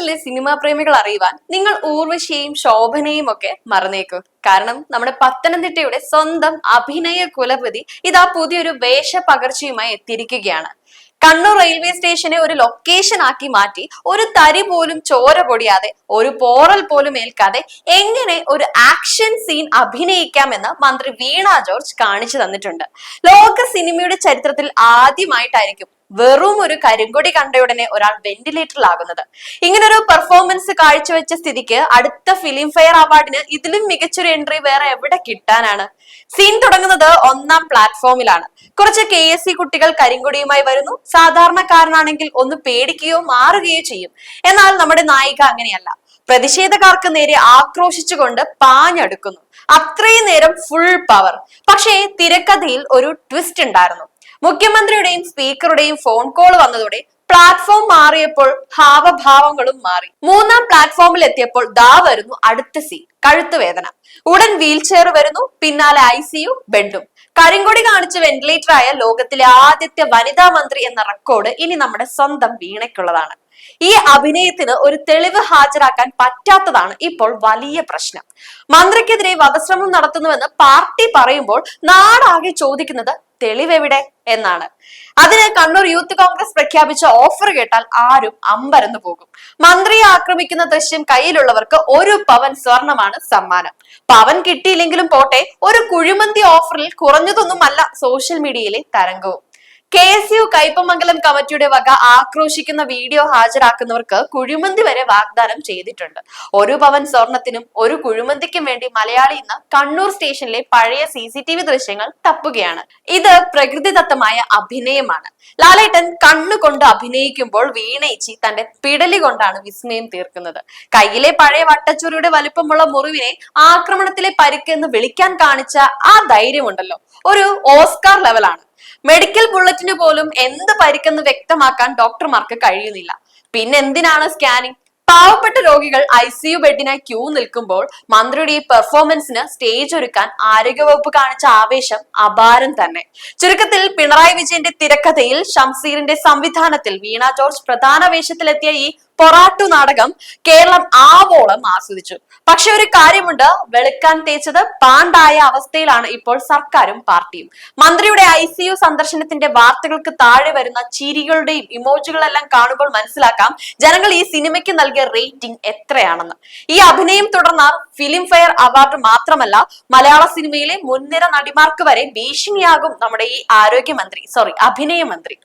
കേരളത്തിലെ സിനിമാ പ്രേമികൾ അറിയുവാൻ നിങ്ങൾ ഊർവശിയെയും ശോഭനയും ഒക്കെ മറന്നേക്കൂ. കാരണം നമ്മുടെ പത്തനംതിട്ടയുടെ സ്വന്തം അഭിനയ കുലപതി ഇതാ പുതിയൊരു വേഷപകർച്ചയുമായി എത്തിയിരിക്കുകയാണ്. കണ്ണൂർ റെയിൽവേ സ്റ്റേഷനെ ഒരു ലൊക്കേഷൻ ആക്കി മാറ്റി ഒരു തരി പോലും ചോര പൊടിയാതെ ഒരു പോറൽ പോലും ഏൽക്കാതെ എങ്ങനെ ഒരു ആക്ഷൻ സീൻ അഭിനയിക്കാമെന്ന് മന്ത്രി വീണ ജോർജ് കാണിച്ചു തന്നിട്ടുണ്ട്. ലോക സിനിമയുടെ ചരിത്രത്തിൽ ആദ്യമായിട്ടായിരിക്കും വെറും ഒരു കരിങ്കൊടി കണ്ടയുടനെ ഒരാൾ വെന്റിലേറ്ററിലാകുന്നത്. ഇങ്ങനൊരു പെർഫോമൻസ് കാഴ്ചവെച്ച സ്ഥിതിക്ക് അടുത്ത ഫിലിം ഫെയർ അവാർഡിന് ഇതിലും മികച്ചൊരു എൻട്രി വേറെ എവിടെ കിട്ടാനാണ്? സീൻ തുടങ്ങുന്നത് 1ാം പ്ലാറ്റ്ഫോമിലാണ്. കുറച്ച് KSC കുട്ടികൾ കരിങ്കൊടിയുമായി വരുന്നു. സാധാരണക്കാരനാണെങ്കിൽ ഒന്ന് പേടിക്കുകയോ മാറുകയോ ചെയ്യും. എന്നാൽ നമ്മുടെ നായിക അങ്ങനെയല്ല. പ്രതിഷേധക്കാർക്ക് നേരെ ആക്രോശിച്ചുകൊണ്ട് പാഞ്ഞടുക്കുന്നു. അത്രയും നേരം ഫുൾ പവർ. പക്ഷേ തിരക്കഥയിൽ ഒരു ട്വിസ്റ്റ് ഉണ്ടായിരുന്നു. മുഖ്യമന്ത്രിയുടെയും സ്പീക്കറുടെയും ഫോൺ കോൾ വന്നതോടെ പ്ലാറ്റ്ഫോം മാറിയപ്പോൾ ഹാവഭാവങ്ങളും മാറി. 3ാം പ്ലാറ്റ്ഫോമിൽ എത്തിയപ്പോൾ ദാ വരുന്നു അടുത്ത സീൻ. കഴുത്തുവേദന. ഉടൻ വീൽ ചെയർ വരുന്നു. പിന്നാലെ ICU ബെഡും. കരിങ്കൊടി കാണിച്ച് വെന്റിലേറ്റർ ആയ ലോകത്തിലെ ആദ്യത്തെ വനിതാ മന്ത്രി എന്ന റെക്കോർഡ് ഇനി നമ്മുടെ സ്വന്തം വീണയ്ക്കുള്ളതാണ്. ഈ അഭിനയത്തിന് ഒരു തെളിവ് ഹാജരാക്കാൻ പറ്റാത്തതാണ് ഇപ്പോൾ വലിയ പ്രശ്നം. മന്ത്രിക്കെതിരെ വധശ്രമം നടത്തുന്നുവെന്ന് പാർട്ടി പറയുമ്പോൾ നാടാകെ ചോദിക്കുന്നത് തെളിവെവിടെ എന്നാണ്. അതിന് കണ്ണൂർ യൂത്ത് കോൺഗ്രസ് പ്രഖ്യാപിച്ച ഓഫർ കേട്ടാൽ ആരും അമ്പരന്ന് പോകും. മന്ത്രിയെ ആക്രമിക്കുന്ന ദൃശ്യം കയ്യിലുള്ളവർക്ക് 1 പവൻ സ്വർണമാണ് സമ്മാനം. പവൻ കിട്ടിയില്ലെങ്കിലും പോട്ടെ, ഒരു കുഴിമന്തി ഓഫറിൽ കുറഞ്ഞതൊന്നുമല്ല സോഷ്യൽ മീഡിയയിലെ തരംഗവും. KSU കയ്പമംഗലം കമ്മിറ്റിയുടെ വക ആക്രോശിക്കുന്ന വീഡിയോ ഹാജരാക്കുന്നവർക്ക് കുഴിമന്തി വരെ വാഗ്ദാനം ചെയ്തിട്ടുണ്ട്. 1 പവൻ സ്വർണത്തിനും ഒരു കുഴിമന്തിക്കും വേണ്ടി മലയാളി ഇന്ന് കണ്ണൂർ സ്റ്റേഷനിലെ പഴയ CCTV ദൃശ്യങ്ങൾ തപ്പുകയാണ്. ഇത് പ്രകൃതിദത്തമായ അഭിനയമാണ്. ലാലേട്ടൻ കണ്ണുകൊണ്ട് അഭിനയിക്കുമ്പോൾ വീണേച്ചി തന്റെ പിടലി കൊണ്ടാണ് വിസ്മയം തീർക്കുന്നത്. കയ്യിലെ പഴയ വട്ടച്ചൂരിയുടെ വലുപ്പമുള്ള മുറിവിനെ ആക്രമണത്തിലെ പരിക്കെന്ന് വിളിക്കാൻ കാണിച്ച ആ ധൈര്യമുണ്ടല്ലോ, ഒരു ഓസ്കാർ ലെവലാണ്. മെഡിക്കൽ ബുള്ളറ്റിന് പോലും എന്ത് പരിക്കെന്ന് വ്യക്തമാക്കാൻ ഡോക്ടർമാർക്ക് കഴിയുന്നില്ല. പിന്നെ എന്തിനാണ് സ്കാനിങ്? പാവപ്പെട്ട രോഗികൾ ICU ബെഡിനായി ക്യൂ നിൽക്കുമ്പോൾ മന്ത്രിയുടെ ഈ പെർഫോമൻസിന് സ്റ്റേജ് ഒരുക്കാൻ ആരോഗ്യവകുപ്പ് കാണിച്ച ആവേശം അപാരം തന്നെ. ചുരുക്കത്തിൽ പിണറായി വിജയന്റെ തിരക്കഥയിൽ ഷംസീറിന്റെ സംവിധാനത്തിൽ വീണ ജോർജ് പ്രധാന വേഷത്തിലെത്തിയ ഈ പൊറാട്ടു നാടകം കേരളം ആവോളം ആസ്വദിച്ചു. പക്ഷെ ഒരു കാര്യമുണ്ട്, വെളുക്കാൻ തേച്ചത് പാണ്ടായ അവസ്ഥയിലാണ് ഇപ്പോൾ സർക്കാരും പാർട്ടിയും. മന്ത്രിയുടെ ICU സന്ദർശനത്തിന്റെ വാർത്തകൾക്ക് താഴെ വരുന്ന ചിരികളുടെയും ഇമോജികളെല്ലാം കാണുമ്പോൾ മനസ്സിലാക്കാം ജനങ്ങൾ ഈ സിനിമയ്ക്ക് നൽകിയ റേറ്റിംഗ് എത്രയാണെന്ന്. ഈ അഭിനയം തുടർന്നാൽ ഫിലിം ഫെയർ അവാർഡ് മാത്രമല്ല, മലയാള സിനിമയിലെ മുൻനിര നടിമാർക്ക് വരെ ഭീഷണിയാകും നമ്മുടെ ഈ അഭിനയ മന്ത്രി.